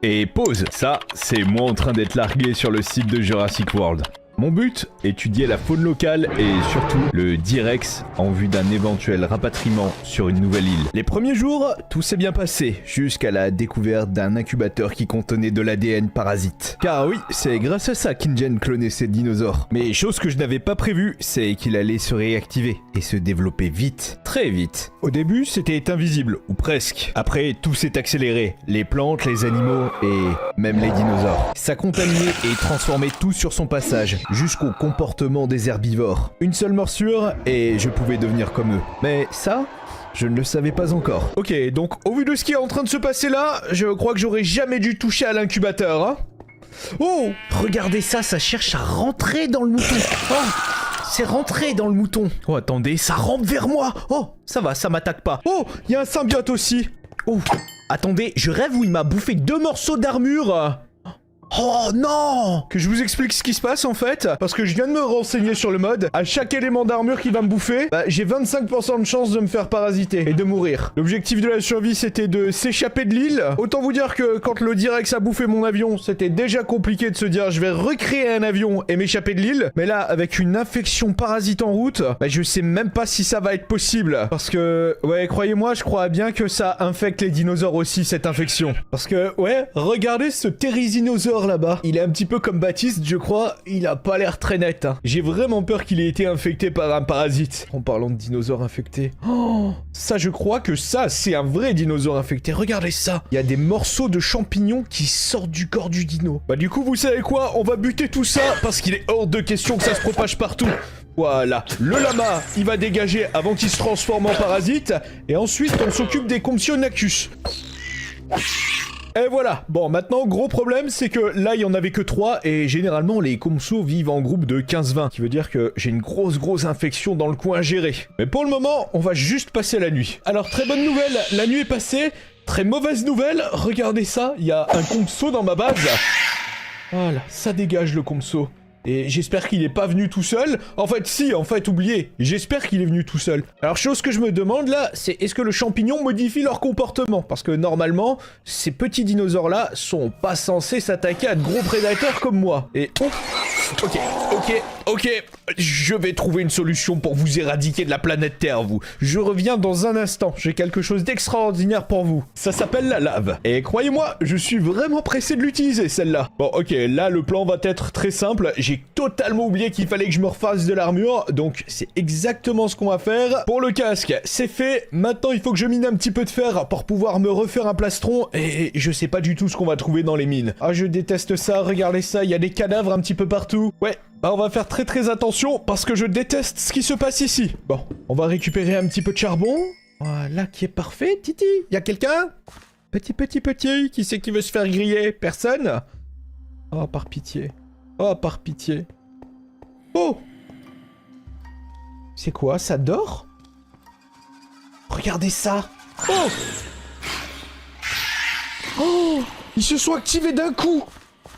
Et pause, ça, c'est moi en train d'être largué sur le site de Jurassic World. Mon but, étudier la faune locale et surtout le Direx en vue d'un éventuel rapatriement sur une nouvelle île. Les premiers jours, tout s'est bien passé, jusqu'à la découverte d'un incubateur qui contenait de l'ADN parasite. Car oui, c'est grâce à ça qu'InGen clonait ces dinosaures. Mais chose que je n'avais pas prévue, c'est qu'il allait se réactiver et se développer vite, très vite. Au début, c'était invisible, ou presque. Après, tout s'est accéléré, les plantes, les animaux et même les dinosaures. Ça contaminait et transformait tout sur son passage, jusqu'au comportement des herbivores. Une seule morsure et je pouvais devenir comme eux. Mais ça, je ne le savais pas encore. Ok, donc au vu de ce qui est en train de se passer là, je crois que j'aurais jamais dû toucher à l'incubateur, hein. Oh, regardez ça, ça cherche à rentrer dans le mouton. Oh, c'est rentré dans le mouton. Oh, attendez, ça rampe vers moi. Oh, ça va, ça m'attaque pas. Oh, il y a un symbiote aussi. Oh, attendez, je rêve où il m'a bouffé 2 morceaux d'armure. Oh non! Que je vous explique ce qui se passe en fait, parce que je viens de me renseigner sur le mode, à chaque élément d'armure qui va me bouffer, j'ai 25% de chance de me faire parasiter et de mourir. L'objectif de la survie c'était de s'échapper de l'île. Autant vous dire que quand le Direx a bouffé mon avion, c'était déjà compliqué de se dire je vais recréer un avion et m'échapper de l'île. Mais là, avec une infection parasite en route, je sais même pas si ça va être possible. Parce que, ouais, croyez-moi, je crois bien que ça infecte les dinosaures aussi, cette infection. Parce que, ouais, regardez ce Therizinosaure là-bas. Il est un petit peu comme Baptiste, je crois. Il a pas l'air très net, hein. J'ai vraiment peur qu'il ait été infecté par un parasite. En parlant de dinosaures infectés. Oh, ça, je crois que ça, c'est un vrai dinosaure infecté. Regardez ça. Il y a des morceaux de champignons qui sortent du corps du dino. Du coup, vous savez quoi? On va buter tout ça parce qu'il est hors de question que ça se propage partout. Voilà, le lama, il va dégager avant qu'il se transforme en parasite. Et ensuite, on s'occupe des Compsognathus. Et voilà, bon maintenant gros problème c'est que là il y en avait que 3 et généralement les Compsos vivent en groupe de 15-20, qui veut dire que j'ai une grosse infection dans le coin à gérer. Mais pour le moment on va juste passer la nuit. Alors très bonne nouvelle, la nuit est passée. Très mauvaise nouvelle, regardez ça, il y a un Compso dans ma base. Voilà, ça dégage le Compso. Et j'espère qu'il est pas venu tout seul. En fait, si, en fait, oubliez. J'espère qu'il est venu tout seul. Alors, chose que je me demande là, c'est est-ce que le champignon modifie leur comportement? Parce que normalement, ces petits dinosaures-là sont pas censés s'attaquer à de gros prédateurs comme moi. Et... oh, ok. Je vais trouver une solution pour vous éradiquer de la planète Terre, vous. Je reviens dans un instant. J'ai quelque chose d'extraordinaire pour vous. Ça s'appelle la lave. Et croyez-moi, je suis vraiment pressé de l'utiliser, celle-là. Bon, ok, là, le plan va être très simple. J'ai totalement oublié qu'il fallait que je me refasse de l'armure, donc c'est exactement ce qu'on va faire. Pour le casque, c'est fait. Maintenant, il faut que je mine un petit peu de fer pour pouvoir me refaire un plastron, et je sais pas du tout ce qu'on va trouver dans les mines. Ah, je déteste ça, regardez ça, il y a des cadavres un petit peu partout. Ouais, on va faire très attention, parce que je déteste ce qui se passe ici. Bon, on va récupérer un petit peu de charbon. Voilà, qui est parfait, Titi. Y a quelqu'un? Petit, qui c'est qui veut se faire griller? Personne? Oh, par pitié. Oh, par pitié. Oh! C'est quoi, ça dort? Regardez ça! Oh! Oh! Ils se sont activés d'un coup!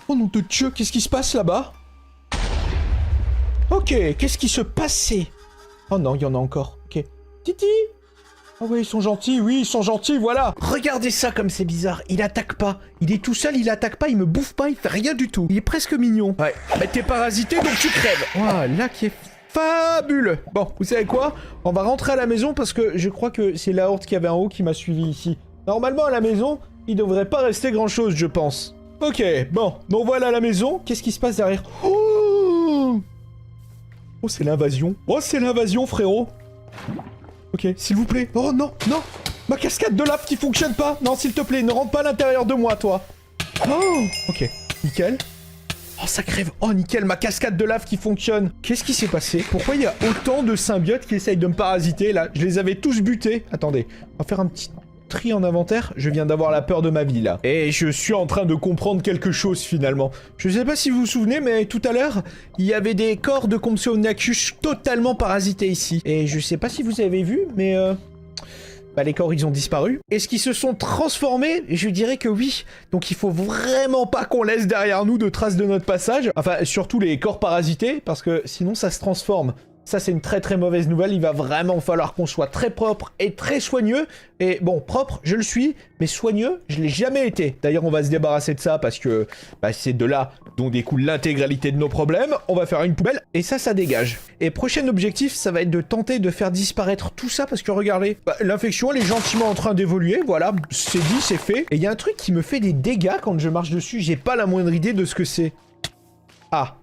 Oh nom de Dieu, qu'est-ce qui se passe là-bas? Ok, qu'est-ce qui se passait? Oh non, il y en a encore. Ok. Titi! Ah ouais, ils sont gentils, oui, ils sont gentils, voilà. Regardez ça comme c'est bizarre, il attaque pas. Il est tout seul, il attaque pas, il me bouffe pas, il fait rien du tout. Il est presque mignon. Ouais, mais t'es parasité donc tu crèves. Voilà, qui est fabuleux. Bon, vous savez quoi? On va rentrer à la maison parce que je crois que c'est la horde qui avait en haut qui m'a suivi ici. Normalement à la maison, il devrait pas rester grand chose, je pense. Ok, bon, donc voilà la maison. Qu'est-ce qui se passe derrière? Oh, c'est l'invasion. Oh, c'est l'invasion, frérot. Ok, s'il vous plaît. Oh non, non. Ma cascade de lave qui fonctionne pas. Non, s'il te plaît, ne rentre pas à l'intérieur de moi, toi. Oh, ok, nickel. Oh, ça crève. Oh, nickel, ma cascade de lave qui fonctionne. Qu'est-ce qui s'est passé? Pourquoi il y a autant de symbiotes qui essayent de me parasiter, là? Je les avais tous butés. Attendez, on va faire un petit tri en inventaire. Je viens d'avoir la peur de ma vie, là. Et je suis en train de comprendre quelque chose, finalement. Je sais pas si vous vous souvenez, mais tout à l'heure, il y avait des corps de Compsognathus totalement parasités ici. Et je sais pas si vous avez vu, mais... les corps, ils ont disparu. Est-ce qu'ils se sont transformés? Je dirais que oui. Donc il faut vraiment pas qu'on laisse derrière nous de traces de notre passage. Enfin, surtout les corps parasités, parce que sinon ça se transforme. Ça, c'est une très très mauvaise nouvelle. Il va vraiment falloir qu'on soit très propre et très soigneux. Et bon, propre, je le suis, mais soigneux, je l'ai jamais été. D'ailleurs, on va se débarrasser de ça parce que c'est de là dont découle l'intégralité de nos problèmes. On va faire une poubelle et ça dégage. Et prochain objectif, ça va être de tenter de faire disparaître tout ça parce que regardez, l'infection, elle est gentiment en train d'évoluer. Voilà, c'est dit, c'est fait. Et il y a un truc qui me fait des dégâts quand je marche dessus. J'ai pas la moindre idée de ce que c'est. Ah.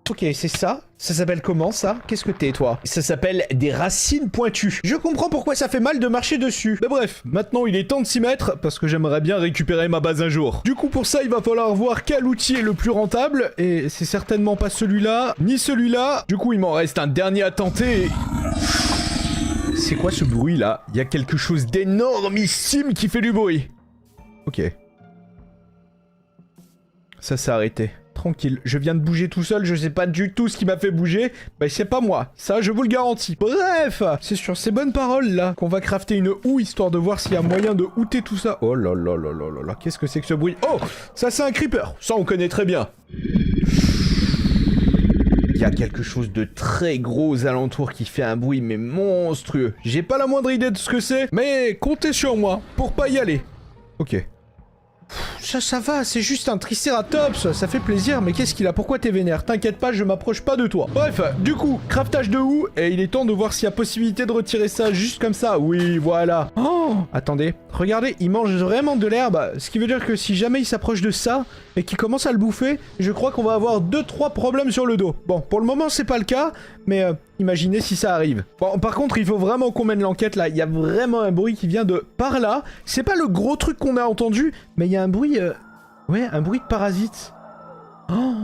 Ok, c'est ça. Ça s'appelle comment, ça? Qu'est-ce que t'es, toi? Ça s'appelle des racines pointues. Je comprends pourquoi ça fait mal de marcher dessus. Mais bref, maintenant il est temps de s'y mettre, parce que j'aimerais bien récupérer ma base un jour. Du coup, pour ça, il va falloir voir quel outil est le plus rentable, et c'est certainement pas celui-là, ni celui-là. Du coup, il m'en reste un dernier à tenter. C'est quoi ce bruit-là? Il y a quelque chose d'énormissime qui fait du bruit. Ok. Ça s'est arrêté. Tranquille, je viens de bouger tout seul, je sais pas du tout ce qui m'a fait bouger, mais c'est pas moi, ça je vous le garantis. Bref, c'est sur ces bonnes paroles là qu'on va crafter une houe histoire de voir s'il y a moyen de houter tout ça. Oh là là là là là là, qu'est-ce que c'est que ce bruit? Oh, ça c'est un creeper, ça on connaît très bien. Il y a quelque chose de très gros aux alentours qui fait un bruit mais monstrueux. J'ai pas la moindre idée de ce que c'est, mais comptez sur moi pour pas y aller. Ok. Ça va, c'est juste un tricératops, ça fait plaisir, mais qu'est-ce qu'il a? Pourquoi t'es vénère? T'inquiète pas, je m'approche pas de toi. Bref, du coup, craftage de houe, et il est temps de voir s'il y a possibilité de retirer ça juste comme ça. Oui, voilà. Oh, attendez, regardez, il mange vraiment de l'herbe, ce qui veut dire que si jamais il s'approche de ça, et qu'il commence à le bouffer, je crois qu'on va avoir 2-3 problèmes sur le dos. Bon, pour le moment, c'est pas le cas, mais imaginez si ça arrive. Bon, par contre, il faut vraiment qu'on mène l'enquête, là. Il y a vraiment un bruit qui vient de par là. C'est pas le gros truc qu'on a entendu, mais il y a un bruit... Ouais, un bruit de parasite. Oh,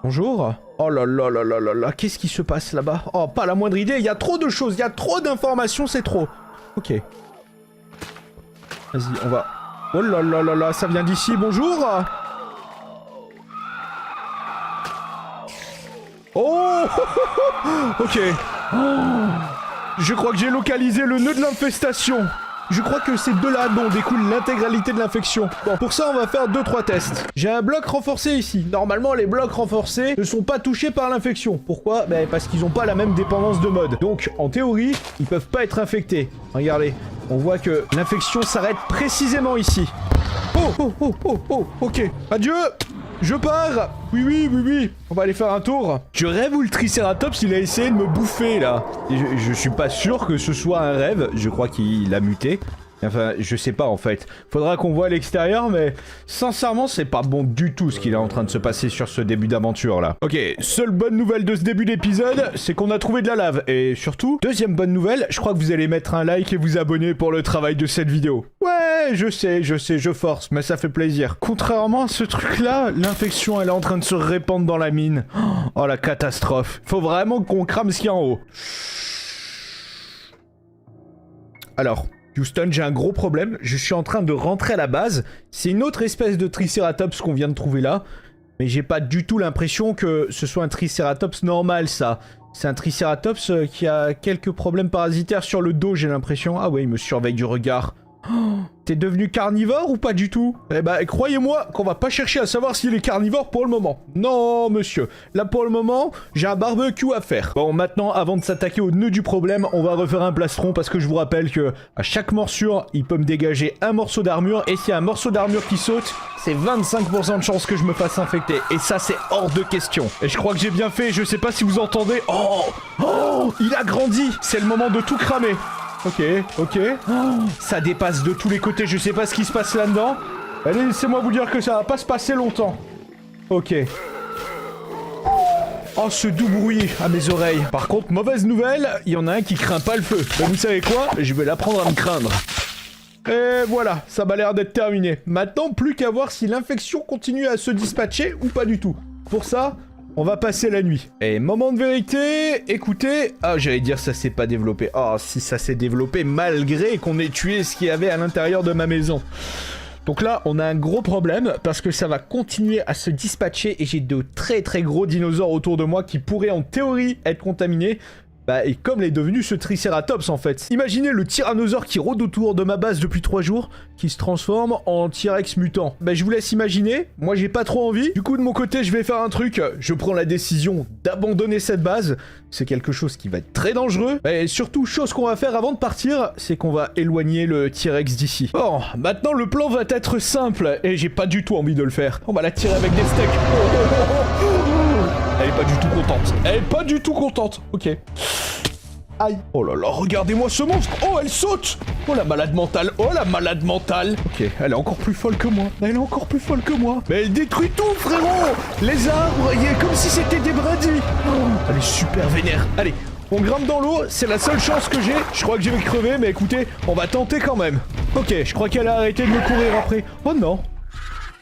bonjour. Oh là là là là là là, qu'est-ce qui se passe là-bas? Oh, pas la moindre idée, il y a trop de choses, il y a trop d'informations, c'est trop. Ok. Vas-y, on va... Oh là là là là, ça vient d'ici, bonjour. Oh, ok. Oh, je crois que j'ai localisé le nœud de l'infestation. Je crois que c'est de là dont découle l'intégralité de l'infection. Bon, pour ça, on va faire 2-3 tests. J'ai un bloc renforcé ici. Normalement, les blocs renforcés ne sont pas touchés par l'infection. Pourquoi? Ben, parce qu'ils n'ont pas la même dépendance de mode. Donc, en théorie, ils peuvent pas être infectés. Regardez, on voit que l'infection s'arrête précisément ici. Oh, ok. Adieu. Je pars. Oui, on va aller faire un tour. Je rêve où le Triceratops il a essayé de me bouffer là. Et je suis pas sûr que ce soit un rêve, je crois qu'il a muté. Enfin, je sais pas en fait. Faudra qu'on voit à l'extérieur, mais sincèrement, c'est pas bon du tout ce qu'il est en train de se passer sur ce début d'aventure là. Ok, seule bonne nouvelle de ce début d'épisode, c'est qu'on a trouvé de la lave. Et surtout, deuxième bonne nouvelle, je crois que vous allez mettre un like et vous abonner pour le travail de cette vidéo. Ouais, je sais, je force, mais ça fait plaisir. Contrairement à ce truc là, l'infection elle est en train de se répandre dans la mine. Oh la catastrophe. Faut vraiment qu'on crame ce qu'il y a en haut. Alors... Houston, j'ai un gros problème, je suis en train de rentrer à la base, c'est une autre espèce de Triceratops qu'on vient de trouver là, mais j'ai pas du tout l'impression que ce soit un Triceratops normal ça. C'est un Triceratops qui a quelques problèmes parasitaires sur le dos j'ai l'impression. Ah ouais, il me surveille du regard. Oh, t'es devenu carnivore ou pas du tout? Eh bah, croyez-moi qu'on va pas chercher à savoir s'il est carnivore pour le moment. Non, monsieur. Là, pour le moment, j'ai un barbecue à faire. Bon, maintenant, avant de s'attaquer au nœud du problème, on va refaire un plastron parce que je vous rappelle que à chaque morsure, il peut me dégager un morceau d'armure et s'il y a un morceau d'armure qui saute, c'est 25% de chance que je me fasse infecter. Et ça, c'est hors de question. Et je crois que j'ai bien fait, je sais pas si vous entendez. Oh, il a grandi. C'est le moment de tout cramer. Ok. Oh, ça dépasse de tous les côtés, je sais pas ce qui se passe là-dedans. Allez, laissez-moi vous dire que ça va pas se passer longtemps. Ok. Oh, ce doux bruit à mes oreilles. Par contre, mauvaise nouvelle, il y en a un qui craint pas le feu. Mais vous savez quoi? Je vais l'apprendre à me craindre. Et voilà, ça m'a l'air d'être terminé. Maintenant, plus qu'à voir si l'infection continue à se dispatcher ou pas du tout. Pour ça... on va passer la nuit. Et moment de vérité, écoutez... Ah, j'allais dire ça s'est pas développé. Oh, si ça s'est développé malgré qu'on ait tué ce qu'il y avait à l'intérieur de ma maison. Donc là, on a un gros problème parce que ça va continuer à se dispatcher et j'ai de très très gros dinosaures autour de moi qui pourraient en théorie être contaminés. Bah, et comme l'est devenu ce Triceratops en fait. Imaginez le tyrannosaure qui rôde autour de ma base depuis 3 jours, qui se transforme en T-Rex mutant. Bah, je vous laisse imaginer, moi j'ai pas trop envie. Du coup, de mon côté, je vais faire un truc, je prends la décision d'abandonner cette base. C'est quelque chose qui va être très dangereux. Et surtout, chose qu'on va faire avant de partir, c'est qu'on va éloigner le T-Rex d'ici. Bon, maintenant le plan va être simple, et j'ai pas du tout envie de le faire. On va la tirer avec des steaks. Elle est pas du tout contente. Elle est pas du tout contente. Ok. Aïe. Oh là là, regardez-moi ce monstre. Oh, elle saute. Oh, la malade mentale. Oh, la malade mentale. Ok, elle est encore plus folle que moi. Elle est encore plus folle que moi. Mais elle détruit tout, frérot. Les arbres, il est comme si c'était des brindilles. Oh, elle est super vénère. Allez, on grimpe dans l'eau. C'est la seule chance que j'ai. Je crois que je vais crever, mais écoutez, on va tenter quand même. Ok, je crois qu'elle a arrêté de me courir après. Oh non.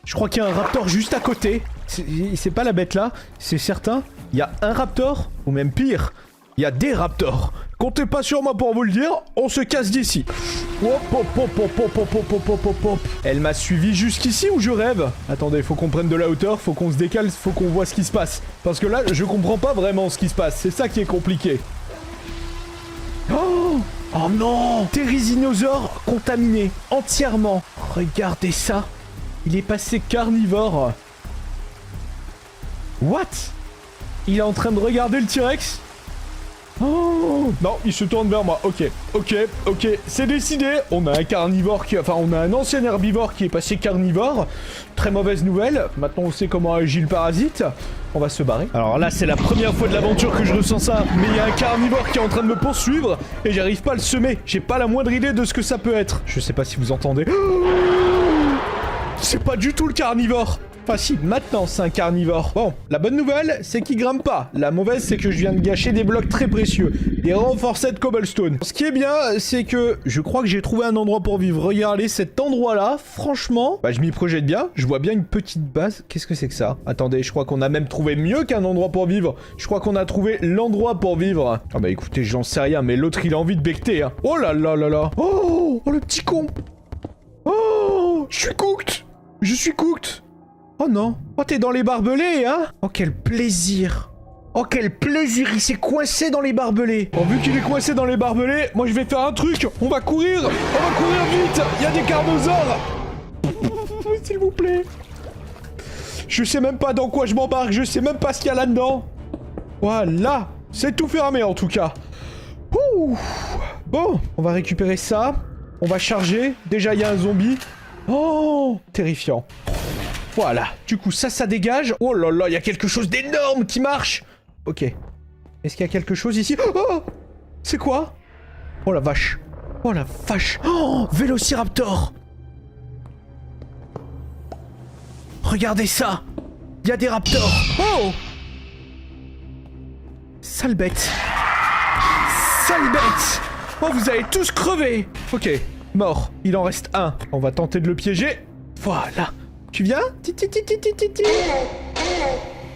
Je crois qu'il y a un raptor juste à côté. C'est pas la bête là, c'est certain. Il y a un raptor, ou même pire, il y a des raptors. Comptez pas sur moi pour vous le dire, on se casse d'ici. Hop, hop, hop, hop, hop, hop, hop, hop, hop, hop. Elle m'a suivi jusqu'ici ou je rêve? Attendez, faut qu'on prenne de la hauteur, faut qu'on se décale, faut qu'on voit ce qui se passe. Parce que là, je comprends pas vraiment ce qui se passe, c'est ça qui est compliqué. Oh, oh non! Thérizinosaure contaminé, entièrement. Regardez ça. Il est passé carnivore. What? Il est en train de regarder le T-Rex? Oh non, il se tourne vers moi. Ok, ok, ok, c'est décidé. On a un carnivore qui... Enfin, on a un ancien herbivore qui est passé carnivore. Très mauvaise nouvelle. Maintenant, on sait comment agit le parasite. On va se barrer. Alors là, c'est la première fois de l'aventure que je ressens ça. Mais il y a un carnivore qui est en train de me poursuivre. Et j'arrive pas à le semer. J'ai pas la moindre idée de ce que ça peut être. Je sais pas si vous entendez. C'est pas du tout le carnivore. Enfin si, maintenant c'est un carnivore. Bon, la bonne nouvelle, c'est qu'il grimpe pas. La mauvaise, c'est que je viens de gâcher des blocs très précieux. Des renforcés de cobblestone. Ce qui est bien, c'est que je crois que j'ai trouvé un endroit pour vivre. Regardez cet endroit-là, franchement, bah je m'y projette bien. Je vois bien une petite base. Qu'est-ce que c'est que ça? Attendez, je crois qu'on a même trouvé mieux qu'un endroit pour vivre. Je crois qu'on a trouvé l'endroit pour vivre. Ah bah écoutez, j'en sais rien, mais l'autre il a envie de becter. Hein. Oh là là là là. Oh, oh le petit con. Oh, je suis cooked. Je suis cooked. Oh non. Oh, t'es dans les barbelés, hein? Oh, quel plaisir. Oh, quel plaisir. Il s'est coincé dans les barbelés. Bon, vu qu'il est coincé dans les barbelés, moi, je vais faire un truc. On va courir. On va courir vite. Il y a des carnosaures. S'il vous plaît. Je sais même pas dans quoi je m'embarque. Je sais même pas ce qu'il y a là-dedans. Voilà. C'est tout fermé, en tout cas. Ouh. Bon, on va récupérer ça. On va charger. Déjà, il y a un zombie. Oh, terrifiant. Voilà, du coup ça dégage. Oh là là, il y a quelque chose d'énorme qui marche. Ok. Est-ce qu'il y a quelque chose ici? Oh, c'est quoi? Oh la vache. Oh la vache. Oh, Vélociraptor. Regardez ça. Il y a des raptors. Oh. Sale bête. Sale bête. Oh, vous allez tous crever. Ok, mort. Il en reste un. On va tenter de le piéger. Voilà. Tu viens?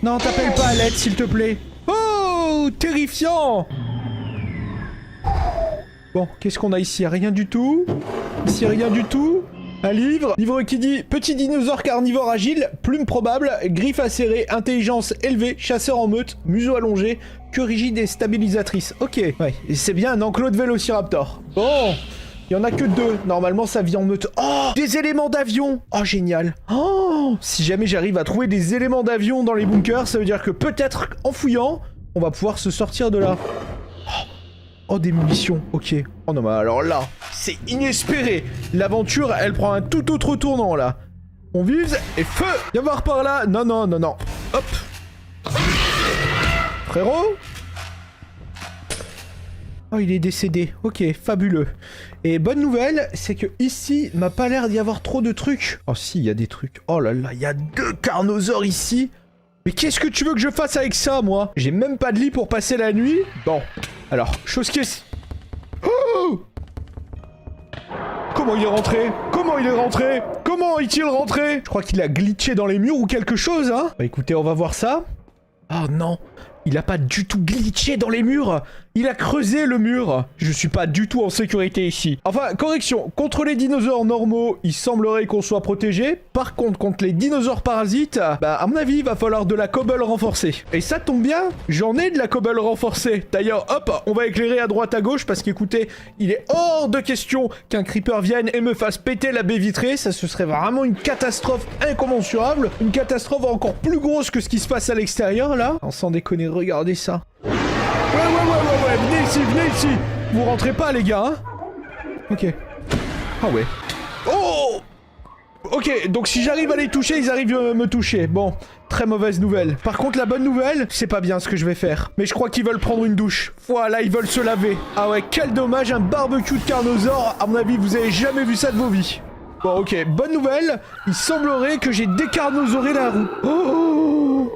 Non, t'appelles pas à l'aide, s'il te plaît. Oh, terrifiant. Bon, qu'est-ce qu'on a ici? Rien du tout. Ici, rien du tout. Un livre. Livre qui dit « Petit dinosaure carnivore agile, plume probable, griffes acérées, intelligence élevée, chasseur en meute, museau allongé, queue rigide et stabilisatrice. » Ok, ouais. Et c'est bien un enclos de Vélociraptor. Bon. Il y en a que 2. Normalement, ça vit en meute. Oh, des éléments d'avion. Oh, génial. Oh, si jamais j'arrive à trouver des éléments d'avion dans les bunkers, ça veut dire que peut-être, en fouillant, on va pouvoir se sortir de là. Oh, des munitions. Ok. Oh non, mais alors là, c'est inespéré. L'aventure, elle prend un tout autre tournant, là. On vise et feu. Viens voir par là. Non, non, non, non. Hop. Frérot? Oh, il est décédé. Ok, fabuleux. Et bonne nouvelle, c'est que ici, m'a pas l'air d'y avoir trop de trucs. Oh si, il y a des trucs. Oh là là, il y a 2 carnosaures ici. Mais qu'est-ce que tu veux que je fasse avec ça, moi? J'ai même pas de lit pour passer la nuit. Bon, alors, chose qui est... Oh! Comment il est rentré? Comment il est rentré? Comment est-il rentré? Je crois qu'il a glitché dans les murs ou quelque chose, hein? Bah écoutez, on va voir ça. Oh non, il a pas du tout glitché dans les murs. Il a creusé le mur. Je suis pas du tout en sécurité ici. Enfin, correction. Contre les dinosaures normaux, il semblerait qu'on soit protégé. Par contre, contre les dinosaures parasites, bah à mon avis, il va falloir de la cobble renforcée. Et ça tombe bien, j'en ai de la cobble renforcée. D'ailleurs, hop, on va éclairer à droite à gauche parce qu'écoutez, il est hors de question qu'un creeper vienne et me fasse péter la baie vitrée. Ça, ce serait vraiment une catastrophe incommensurable. Une catastrophe encore plus grosse que ce qui se passe à l'extérieur, là. Sans déconner, regardez ça. Ouais, venez ici. Vous rentrez pas, les gars, hein. Ok. Ah ouais. Oh! Ok, donc si j'arrive à les toucher, ils arrivent à me toucher. Bon, très mauvaise nouvelle. Par contre, la bonne nouvelle, c'est pas bien ce que je vais faire. Mais je crois qu'ils veulent prendre une douche. Voilà, ils veulent se laver. Ah ouais, quel dommage, un barbecue de carnosaure. À mon avis, vous avez jamais vu ça de vos vies. Bon, ok, bonne nouvelle. Il semblerait que j'ai décarnosauré la roue. Oh!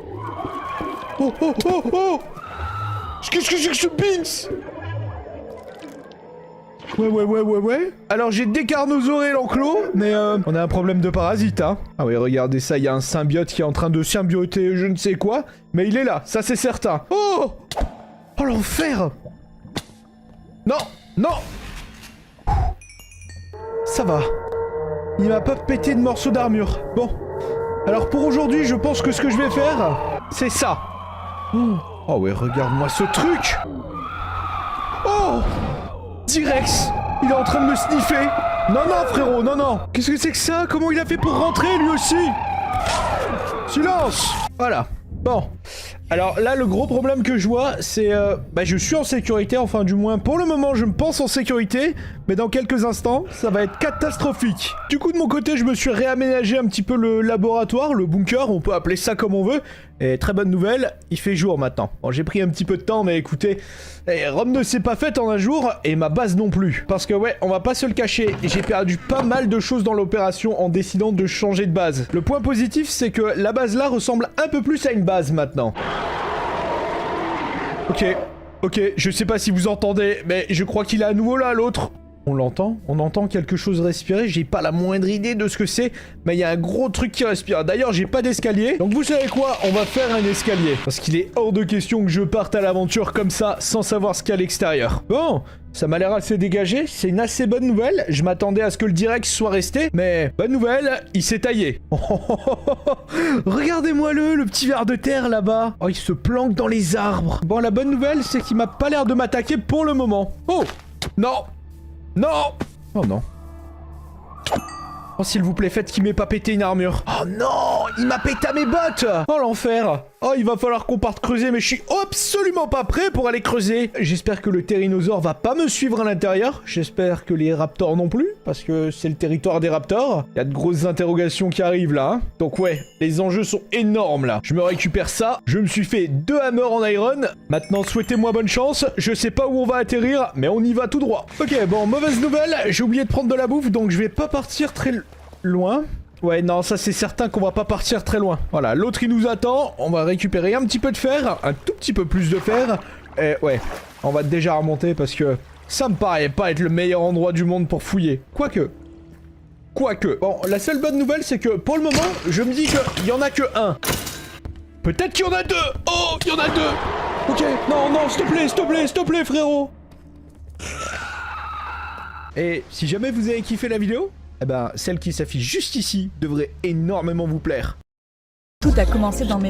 Qu'est-ce que c'est que ce Binks? Ouais. Alors j'ai décarnosauré l'enclos, mais on a un problème de parasite, hein. Ah oui, regardez ça, il y a un symbiote qui est en train de symbioter je ne sais quoi, mais il est là, ça c'est certain. Oh l'enfer. Non. Ça va. Il m'a pas pété de morceaux d'armure. Bon. Alors pour aujourd'hui, je pense que ce que je vais faire, c'est ça. Oh ouais, regarde-moi ce truc. Oh T-Rex, il est en train de me sniffer. Non, frérot, non. Qu'est-ce que c'est que ça? Comment il a fait pour rentrer, lui aussi? Silence. Voilà. Bon. Alors là, le gros problème que je vois, c'est... je suis en sécurité, enfin du moins pour le moment, je me pense en sécurité. Mais dans quelques instants, ça va être catastrophique. Du coup, de mon côté, je me suis réaménagé un petit peu le laboratoire, le bunker, on peut appeler ça comme on veut. Et très bonne nouvelle, il fait jour maintenant. Bon, j'ai pris un petit peu de temps, mais écoutez, Rome ne s'est pas faite en un jour, et ma base non plus. Parce que ouais, on va pas se le cacher, j'ai perdu pas mal de choses dans l'opération en décidant de changer de base. Le point positif, c'est que la base là ressemble un peu plus à une base maintenant. Ok, je sais pas si vous entendez, mais je crois qu'il est à nouveau là, l'autre. On l'entend? On entend quelque chose respirer, j'ai pas la moindre idée de ce que c'est, mais il y a un gros truc qui respire. D'ailleurs, j'ai pas d'escalier, donc vous savez quoi? On va faire un escalier. Parce qu'il est hors de question que je parte à l'aventure comme ça, sans savoir ce qu'il y a à l'extérieur. Bon, ça m'a l'air assez dégagé, c'est une assez bonne nouvelle. Je m'attendais à ce que le direct soit resté, mais bonne nouvelle, il s'est taillé. Regardez-moi le petit ver de terre là-bas. Oh, il se planque dans les arbres. Bon, la bonne nouvelle, c'est qu'il m'a pas l'air de m'attaquer pour le moment. Oh, non. Oh non. Oh s'il vous plaît, faites qu'il m'ait pas pété une armure. Oh non, il m'a pété à mes bottes. Oh l'enfer. Oh, il va falloir qu'on parte creuser, mais je suis absolument pas prêt pour aller creuser. J'espère que le Tyrannosaure va pas me suivre à l'intérieur. J'espère que les raptors non plus, parce que c'est le territoire des raptors. Il y a de grosses interrogations qui arrivent là, hein. Donc ouais, les enjeux sont énormes là. Je me récupère ça. Je me suis fait 2 hammers en iron. Maintenant, souhaitez-moi bonne chance. Je sais pas où on va atterrir, mais on y va tout droit. Ok, bon, mauvaise nouvelle. J'ai oublié de prendre de la bouffe, donc je vais pas partir très loin. Ouais, non, ça c'est certain qu'on va pas partir très loin. Voilà, l'autre il nous attend. On va récupérer un petit peu de fer, un tout petit peu plus de fer. Et ouais, on va déjà remonter parce que ça me paraît pas être le meilleur endroit du monde pour fouiller. Quoique. Bon, la seule bonne nouvelle c'est que pour le moment, je me dis qu'il y en a que un. Peut-être qu'il y en a 2. Oh, il y en a 2. Ok, non, s'il te plaît, frérot. Et si jamais vous avez kiffé la vidéo, eh ben, celle qui s'affiche juste ici devrait énormément vous plaire. Tout a commencé dans mes